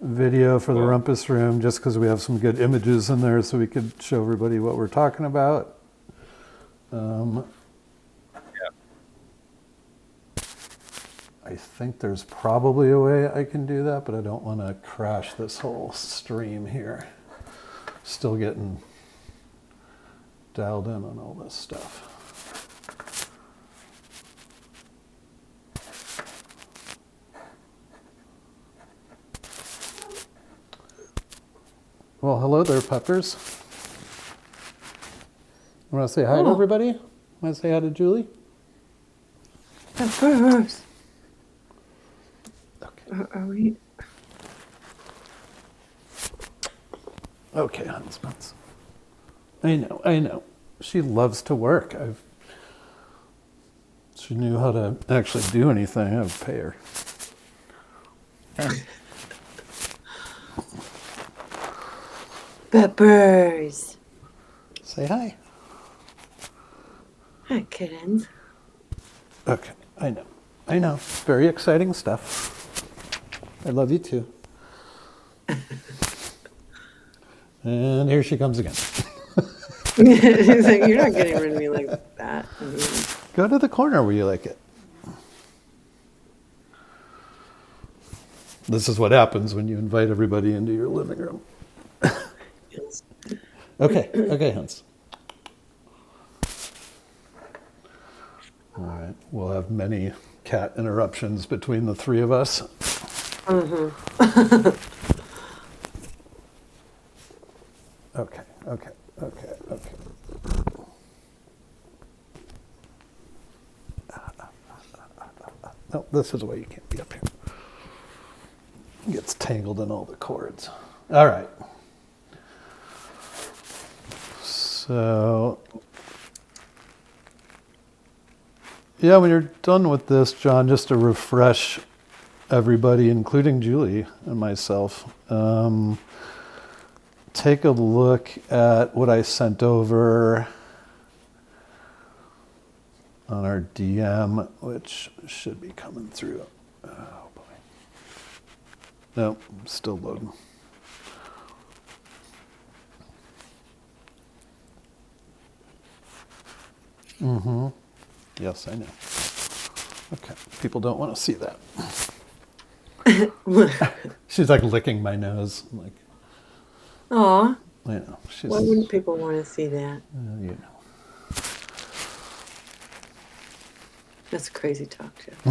video for the Cool. Rumpus Room just because we have some good images in there so we could show everybody what we're talking about. I think there's probably a way I can do that, but I don't want to crash this whole stream here. Still getting dialed in on all this stuff. Well, hello there, Peppers. You want to say hi to Oh. everybody? Want to say hi to Julie? Peppers. Okay. Are we? Okay, Hans Spence. I know. She loves to work. She knew how to actually do anything. I would pay her. Peppers. Say hi. Hi, kittens. Okay, I know. Very exciting stuff. I love you too. And here she comes again. He's like, you're not getting rid of me like that. Go to the corner where you like it. This is what happens when you invite everybody into your living room. Okay, Hans. All right, we'll have many cat interruptions between the three of us. Okay. No, this is why you can't be up here. It gets tangled in all the cords. All right. So, yeah, when you're done with this, John, just to refresh everybody, including Julie and myself, take a look at what I sent over on our DM, which should be coming through. Oh boy. No, still loading. Mm-hmm. Yes, I know. Okay, people don't want to see that. She's like licking my nose. I'm like, Aw, I know. She's, why wouldn't people want to see that? you know. That's crazy talk, Jeff.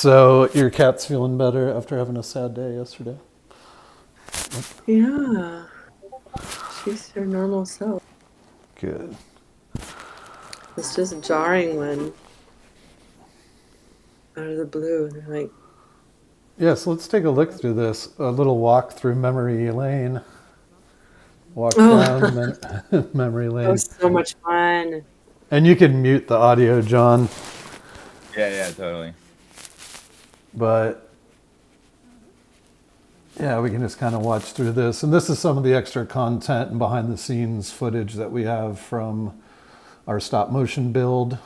So your cat's feeling better after having a sad day yesterday? Yeah, she's her normal self. Good. It's just jarring when out of the blue, they're like, Yeah, so let's take a look through this. A little walk through memory lane. Walk down oh, memory that lane. was so much fun. And you can mute the audio, John. Yeah, totally. But yeah, we can just kind of watch through this. And this is some of the extra content and behind the scenes footage that we have from our stop motion build.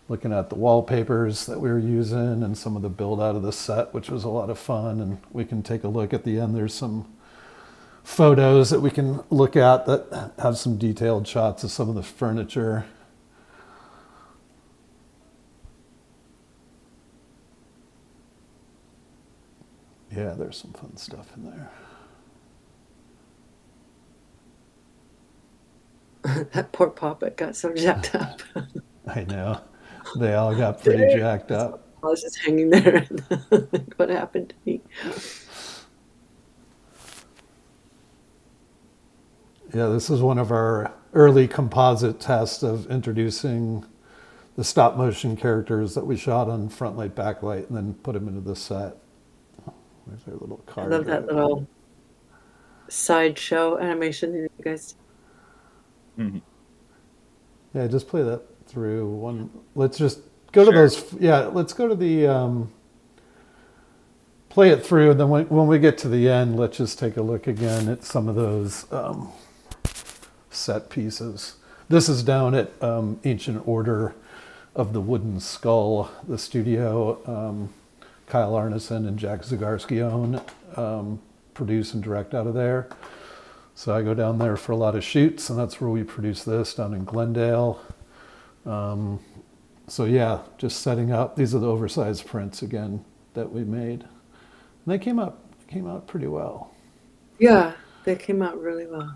Looking at the wallpapers that we were using and some of the build out of the set, which was a lot of fun. And we can take a look at the end. There's some photos that we can look at that have some detailed shots of some of the furniture. Yeah, there's some fun stuff in there. That poor Poppet got so jacked up. I know. They all got pretty jacked up. I was just hanging there. What happened to me? Yeah, this is one of our early composite tests of introducing the stop motion characters that we shot on front light, backlight, and then put them into the set. There's our little car. I love that little sideshow animation you guys. Mhm. Yeah, just play that through one. Let's just go to those. Yeah, let's go to the play it through, and then when we get to the end, let's just take a look again at some of those set pieces. This is down at Ancient Order of the Wooden Skull, the studio Kyle Arneson and Jack Zagarsky own, produce and direct out of there. So I go down there for a lot of shoots, and that's where we produce this, down in Glendale. So yeah, just setting up. These are the oversized prints again that we made. And they came out pretty well. Yeah, they came out really well.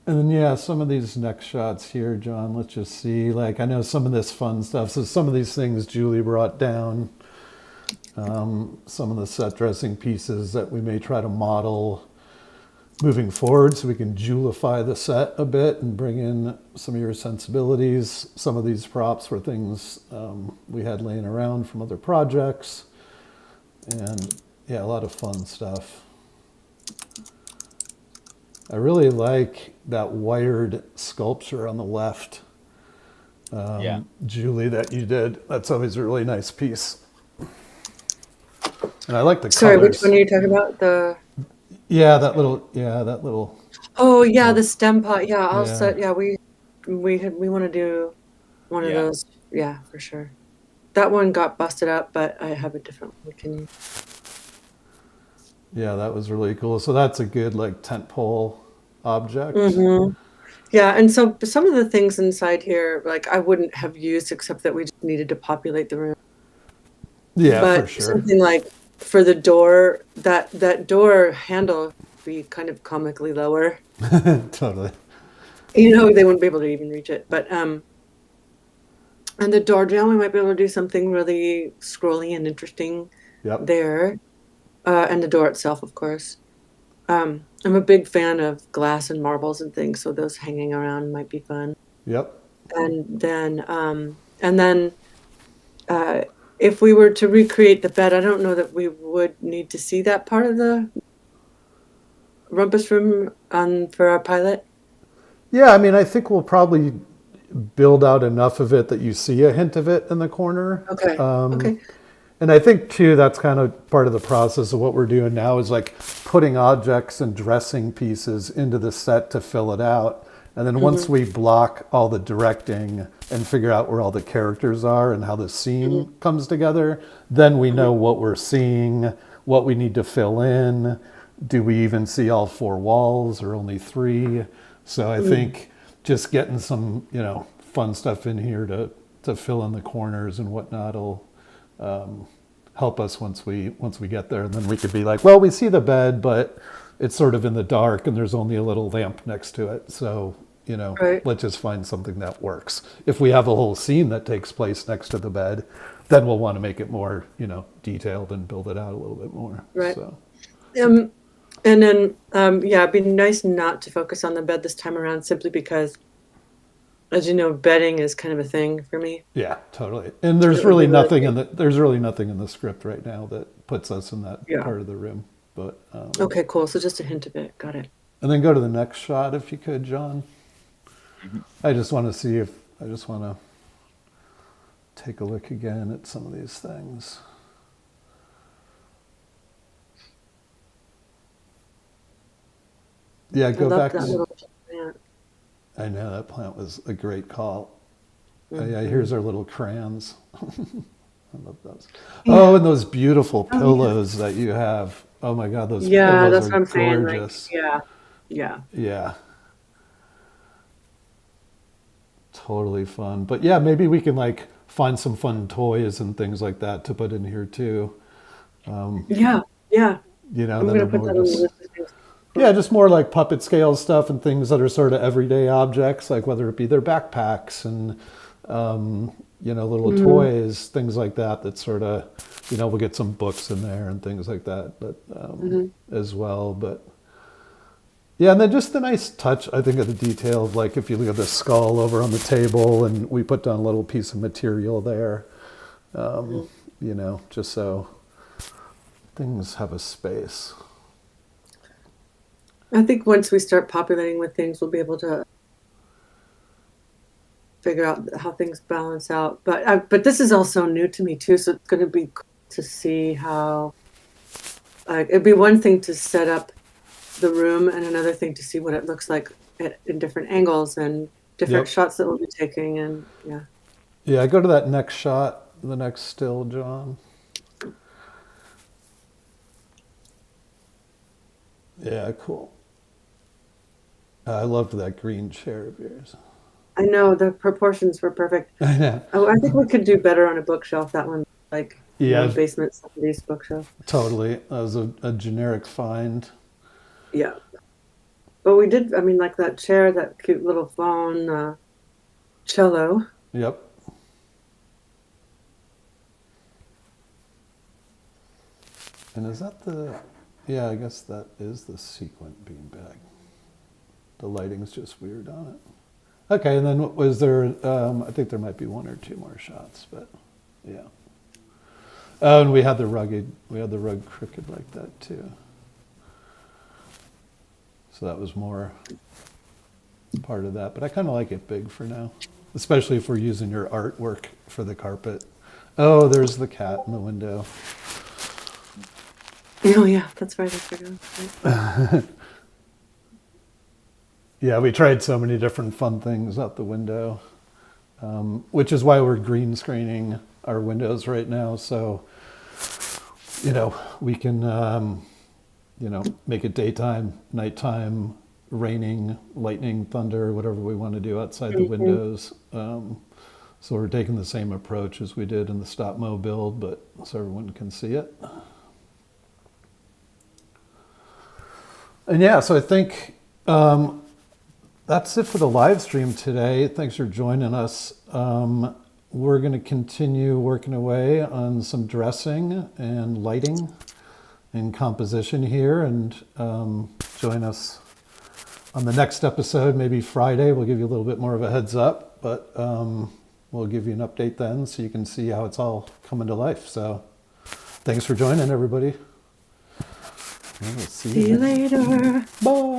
And then yeah, some of these next shots here, John, let's just see. Like I know some of this fun stuff. So some of these things Julie brought down. Some of the set dressing pieces that we may try to model moving forward so we can Julify the set a bit and bring in some of your sensibilities. Some of these props were things we had laying around from other projects. And yeah, a lot of fun stuff. I really like that wired sculpture on the left, Julie, that you did. That's always a really nice piece. And I like the Sorry, colors. which one are you talking about? The that little. Oh yeah, the stem pot. Yeah, I'll Yeah. set. Yeah, we want to do one of those. Yeah, for sure. That one got busted up, but I have a different one we can use. Yeah, that was really cool. So that's a good like tent pole object. Mm-hmm. Yeah, and so some of the things inside here, like I wouldn't have used except that we just needed to populate the room. Yeah, But for sure. something like for the door, that door handle would be kind of comically lower. Totally. You know, they wouldn't be able to even reach it. But and the door jamb, we might be able to do something really scrolly and interesting there. And the door itself, of course. I'm a big fan of glass and marbles and things, so those hanging around might be fun. Yep. And then if we were to recreate the bed, I don't know that we would need to see that part of the Rompus Room for our pilot. Yeah, I mean, I think we'll probably build out enough of it that you see a hint of it in the corner. Okay. Okay. And I think too, that's kind of part of the process of what we're doing now is like putting objects and dressing pieces into the set to fill it out. And then once we block all the directing and figure out where all the characters are and how the scene comes together, then we know what we're seeing, what we need to fill in. Do we even see all four walls or only three? So I think just getting some, fun stuff in here to fill in the corners and whatnot will help us once we get there. And then we could be like, well, we see the bed, but it's sort of in the dark and there's only a little lamp next to it. So Right. let's just find something that works. If we have a whole scene that takes place next to the bed, then we'll want to make it more, detailed and build it out a little bit more. Right. So, And then, yeah, it'd be nice not to focus on the bed this time around, simply because, as you know, bedding is kind of a thing for me. yeah, totally. And there's It would really be really nothing good. there's really nothing in the script right now that puts us in that Yeah. part of the room. But Okay, cool. So just a hint of it. Got it. and then go to the next shot if you could, John. Mhm. I just want to take a look again at some of these things. Yeah, I go love back that to. little plant. I know that plant was a great call. Oh, yeah, Mhm. here's our little crayons. I love those. Oh, and those beautiful Oh, yeah. pillows that you have. Oh my God, those Yeah, pillows that's are what I'm saying. Like, gorgeous. yeah, yeah. Yeah, totally fun. But yeah, maybe we can like find some fun toys and things like that to put in here too. Yeah, yeah. I'm That gonna are put more that on the just, list of things. yeah, just more like puppet scale stuff and things that are sort of everyday objects, like whether it be their backpacks and, little Mhm. toys, things like that, that sort of, we'll get some books in there and things like that, but Mhm. as well. But yeah, and then just the nice touch, I think, of the detail of like if you look at the skull over on the table and we put down a little piece of material there, Mhm. just so things have a space. I think once we start populating with things, we'll be able to figure out how things balance out. But this is also new to me too, so it's going to be cool to see how. It'd be one thing to set up the room, and another thing to see what it looks like in different angles and different Yep. shots that we'll be taking. And yeah, Yeah, go to that next shot, the next still, John. Yeah, cool. I loved that green chair of yours. I know the proportions were perfect. I know. Oh, I think we could do better on a bookshelf. That one, like, Yeah, basement somebody's bookshelf. totally. That was a generic find. Yeah, but we did. I mean, like that chair, that cute little phone, cello. Yep. And is that the? Yeah, I guess that is the sequent beanbag. The lighting's just weird on it. Okay, and then was there? I think there might be one or two more shots, but yeah. Oh, and we had the rug crooked like that too. So that was more part of that. But I kind of like it big for now, especially if we're using your artwork for the carpet. Oh, there's the cat in the window. Oh yeah, that's right. I forgot. Right. Yeah, we tried so many different fun things out the window, which is why we're green screening our windows right now. So, we can, make it daytime, nighttime, raining, lightning, thunder, whatever we want to do outside the Mhm. windows. So we're taking the same approach as we did in the stop mo build, but so everyone can see it. And yeah, so I think that's it for the live stream today. Thanks for joining us. We're going to continue working away on some dressing and lighting and composition here, and join us on the next episode, maybe Friday. We'll give you a little bit more of a heads up, but we'll give you an update then so you can see how it's all coming to life. So thanks for joining, everybody. And we'll see See you later. Bye.